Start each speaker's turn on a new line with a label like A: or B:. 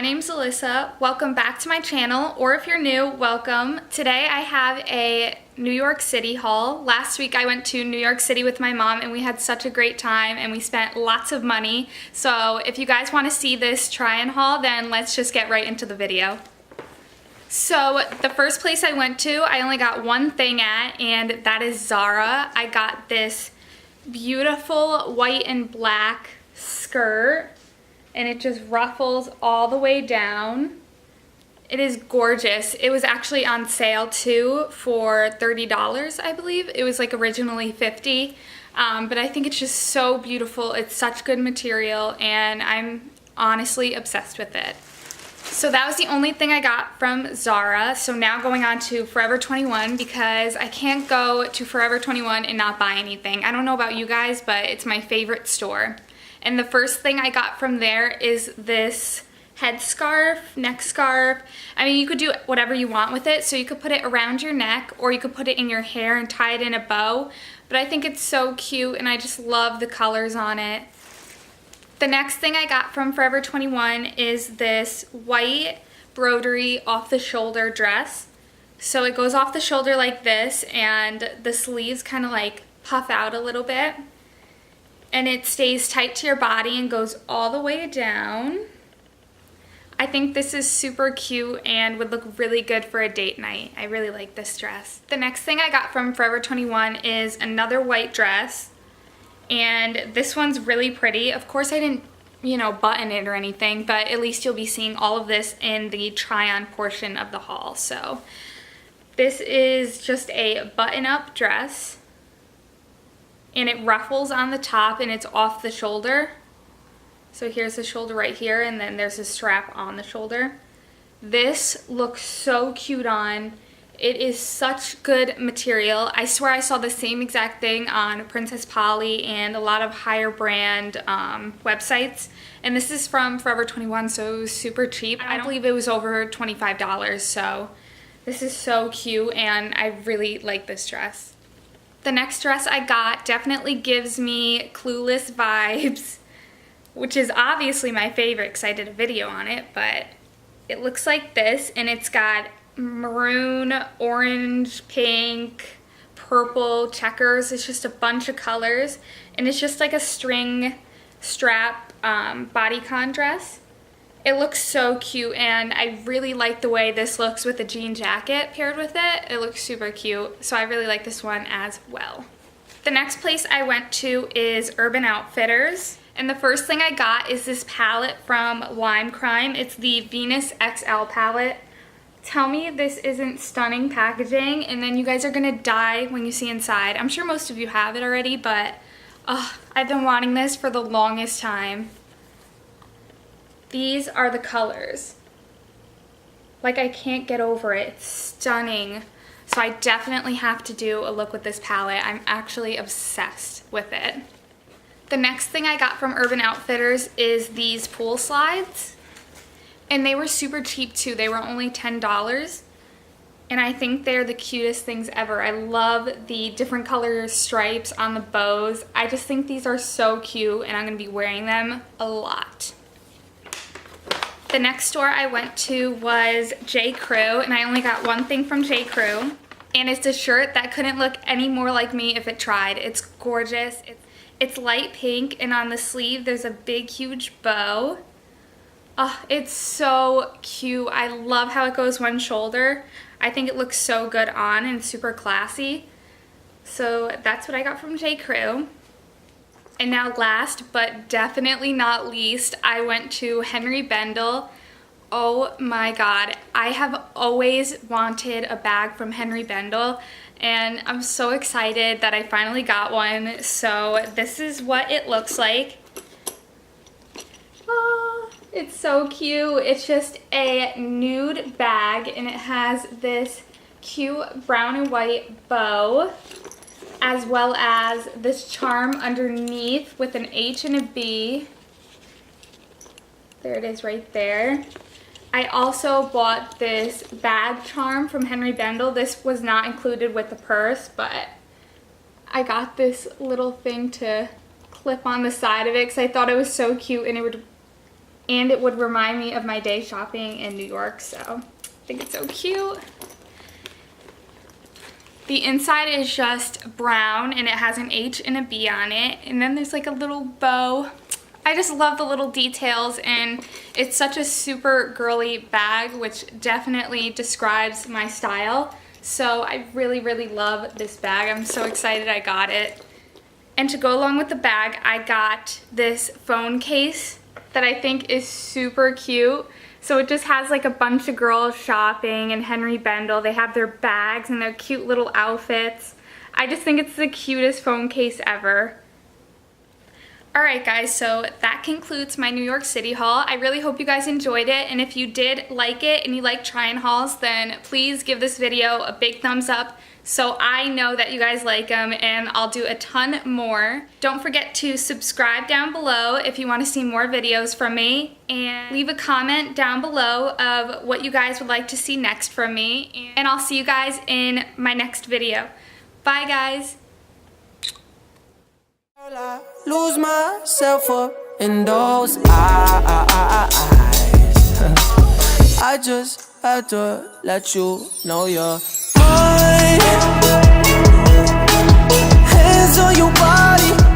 A: name's Alyssa. Welcome back to my channel, or if you're new, welcome. Today I have a New York City haul. Last week I went to New York City with my mom and we had such a great time and we spent lots of money. So if you guys want to see this try-on haul, then let's just get right into the video. So the first place I went to, I only got one thing at, and that is Zara. I got this beautiful white and black skirt, and it just ruffles all the way down. It is gorgeous. It was actually on sale too for $30, I believe. It was like originally $50, but I think it's just so beautiful. It's such good material and I'm honestly obsessed with it. So that was the only thing I got from Zara. So now going on to Forever 21, because I can't go to Forever 21 and not buy anything. I don't know about you guys, but it's my favorite store. And the first thing I got from there is this headscarf, neck scarf. I mean, you could do whatever you want with it. So you could put it around your neck or you could put it in your hair and tie it in a bow. But I think it's so cute and I just love the colors on it. The next thing I got from Forever 21 is this white broderie off the shoulder dress. So it goes off the shoulder like this and the sleeves kind of like puff out a little bit. And it stays tight to your body and goes all the way down. I think this is super cute and would look really good for a date night. I really like this dress. The next thing I got from Forever 21 is another white dress. And this one's really pretty. Of course I didn't, button it or anything, but at least you'll be seeing all of this in the try-on portion of the haul. So this is just a button-up dress. And it ruffles on the top and it's off the shoulder. So here's the shoulder right here and then there's a strap on the shoulder. This looks so cute on. It is such good material. I swear I saw the same exact thing on Princess Polly and a lot of higher brand websites. And this is from Forever 21, so it was super cheap. I don't believe it was over $25, so this is so cute and I really like this dress. The next dress I got definitely gives me Clueless vibes, which is obviously my favorite because I did a video on it, but it looks like this and it's got maroon, orange, pink, purple, checkers. It's just a bunch of colors and it's just like a string strap bodycon dress. It looks so cute and I really like the way this looks with a jean jacket paired with it. It looks super cute, so I really like this one as well. The next place I went to is Urban Outfitters, and the first thing I got is this palette from Lime Crime. It's the Venus XL palette. Tell me this isn't stunning packaging, and then you guys are gonna die when you see inside. I'm sure most of you have it already, but I've been wanting this for the longest time. These are the colors. Like, I can't get over it. It's stunning. So I definitely have to do a look with this palette. I'm actually obsessed with it. The next thing I got from Urban Outfitters is these pool slides. And they were super cheap too. They were only $10. And I think they're the cutest things ever. I love the different color stripes on the bows. I just think these are so cute and I'm gonna be wearing them a lot. The next store I went to was J. Crew, and I only got one thing from J. Crew, and it's a shirt that couldn't look any more like me if it tried. It's gorgeous. It's light pink, and on the sleeve there's a big, huge bow. Oh, it's so cute. I love how it goes one shoulder. I think it looks so good on and super classy. So that's what I got from J. Crew. And now last, but definitely not least, I went to Henri Bendel. Oh my God, I have always wanted a bag from Henri Bendel and I'm so excited that I finally got one. So this is what it looks like. Oh, it's so cute. It's just a nude bag and it has this cute brown and white bow, as well as this charm underneath with an H and a B. There it is right there. I also bought this bag charm from Henri Bendel. This was not included with the purse, but I got this little thing to clip on the side of it because I thought it was so cute and it would and it would remind me of my day shopping in New York, so I think it's so cute. The inside is just brown and it has an H and a B on it, and then there's like a little bow. I just love the little details, and it's such a super girly bag, which definitely describes my style. So I really, really love this bag. I'm so excited I got it. And to go along with the bag, I got this phone case that I think is super cute. So it just has like a bunch of girls shopping and Henry Bendel. They have their bags and their cute little outfits. I just think it's the cutest phone case ever. Alright guys, so that concludes my New York City haul. I really hope you guys enjoyed it, and if you did like it and you like trying hauls, then please give this video a big thumbs up so I know that you guys like them, and I'll do a ton more. Don't forget to subscribe down below if you want to see more videos from me, and leave a comment down below of what you guys would like to see next from me, and I'll see you guys in my next video. Bye guys!
B: I lose myself up in those eyes. I just had to let you know you're mine. Hands on your body.